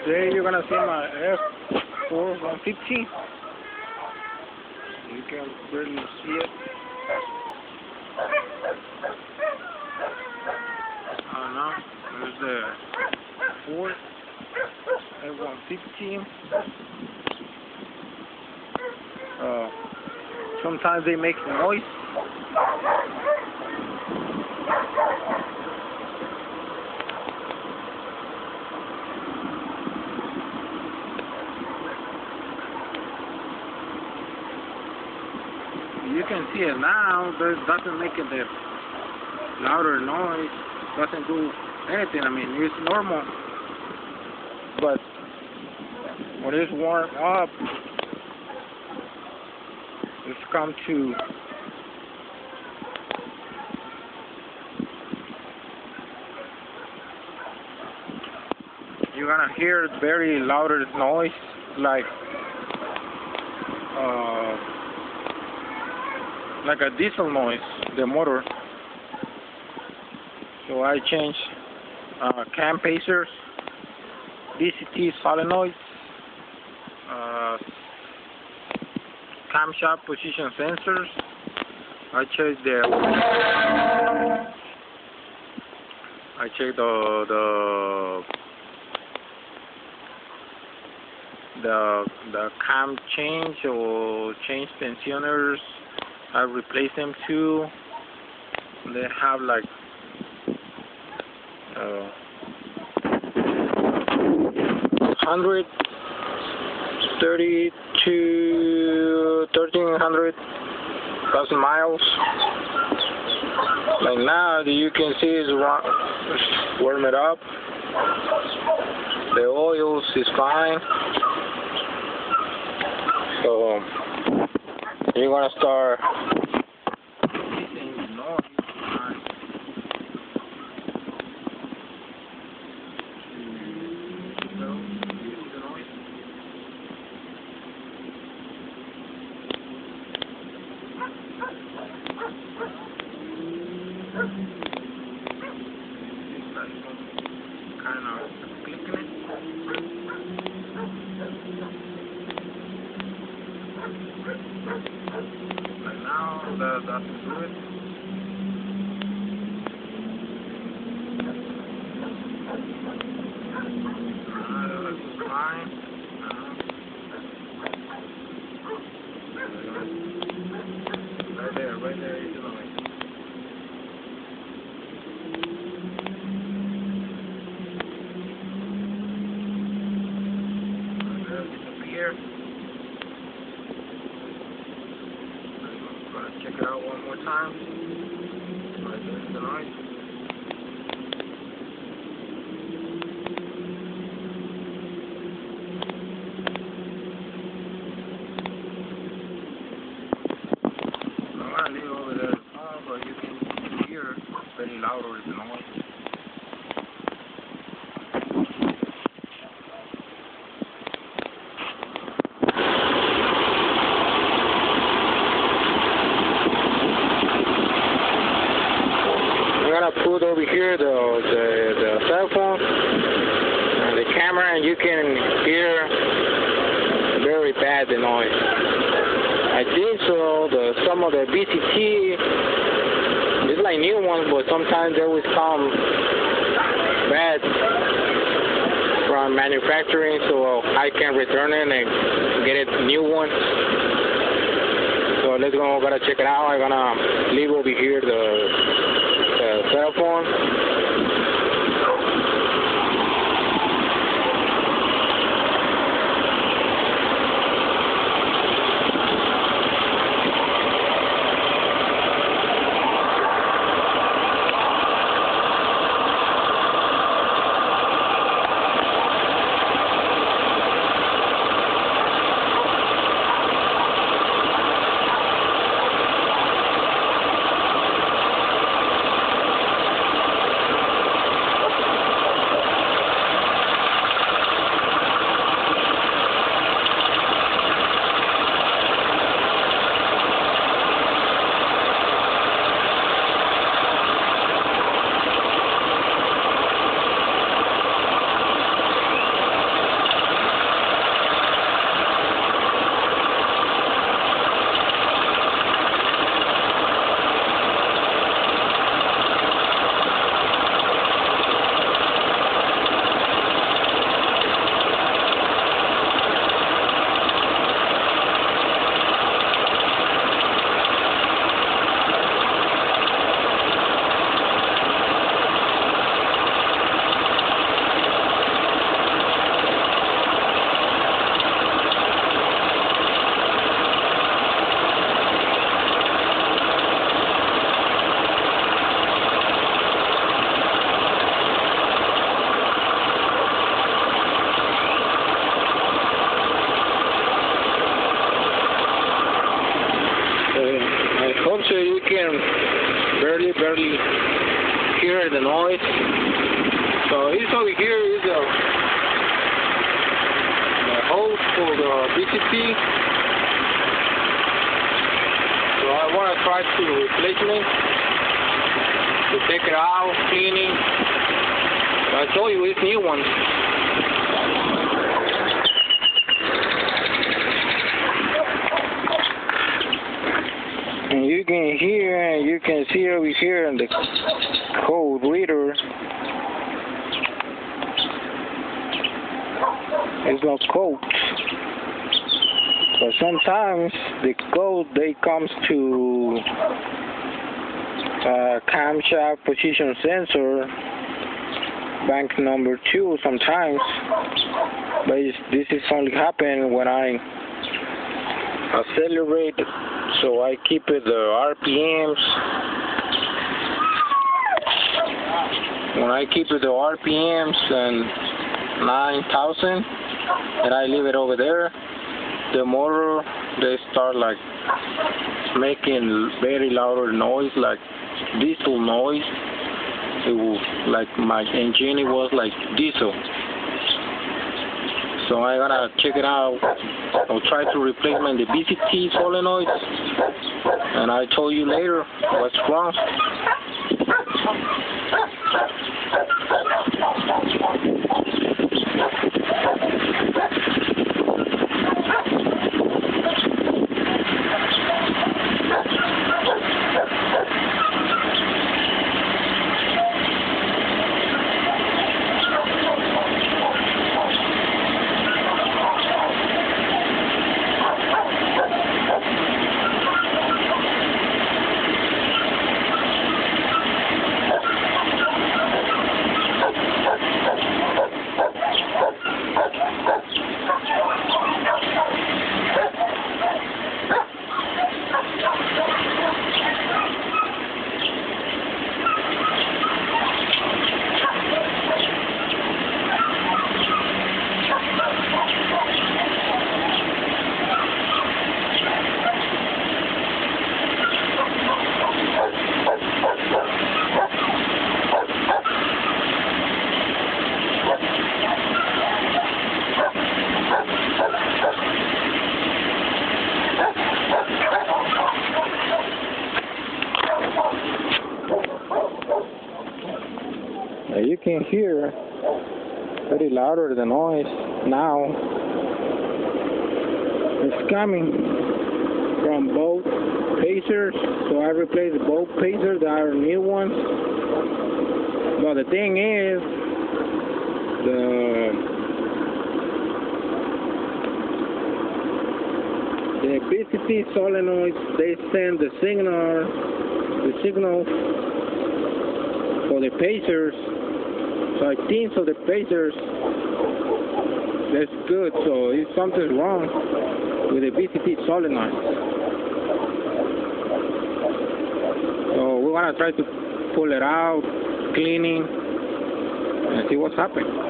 Today you're gonna see my F150. You can barely see it. Now there's the Ford F150. Sometimes they make noise. You can see it now, but it doesn't make it the louder noise, doesn't do anything. I mean, it's normal, but when it's warmed up, it's come to you're gonna hear very louder noise, like a diesel noise, the motor. So I changed cam pacers, DCT solenoids, camshaft position sensors. I checked the cam change or change tensioners. I replaced them too. They have like 130 to 1,300,000 miles. Like now, you can see it's warm it up. The oils is fine. So you're gonna start listening noise. Kind of clicking it. But now that's good. That's fine. Right there is the noise. Disappear. I'm gonna check it out one more time. Right there's the noise. I'm gonna leave it over there, but you can hear very loud with the noise. Put over here the cell phone and the camera, and you can hear very bad the noise. I think so. Some of the VCT it's like new ones, but sometimes they always come bad from manufacturing, so I can return it and get a new one. So let's go. Gotta check it out. I'm gonna leave over here the cell phone. over here is the hose for the BCT. So I want to try to replacement, to take it out, cleaning. I told you it's new one. And you can hear and you can see over here in the code reader, it's not code. But sometimes the code they comes to camshaft position sensor, bank number 2 sometimes. But this is only happen when I accelerate. So I keep it the RPMs. When I keep it the RPMs and 9,000, and I leave it over there, the motor they start like making very louder noise, like diesel noise. It will, like my engine, it was like diesel. So I gotta check it out. I'll try to replace the BCT solenoids, and I told you later what's wrong. You can hear very louder the noise now. It's coming from both pacers, so I replaced both pacers. They are new ones. But the thing is, the BCT solenoids, they send the signal for the pacers. So I think so the pacers, that's good. So if something's wrong with the BCT solenoid, so we're gonna try to pull it out, cleaning, and see what's happening.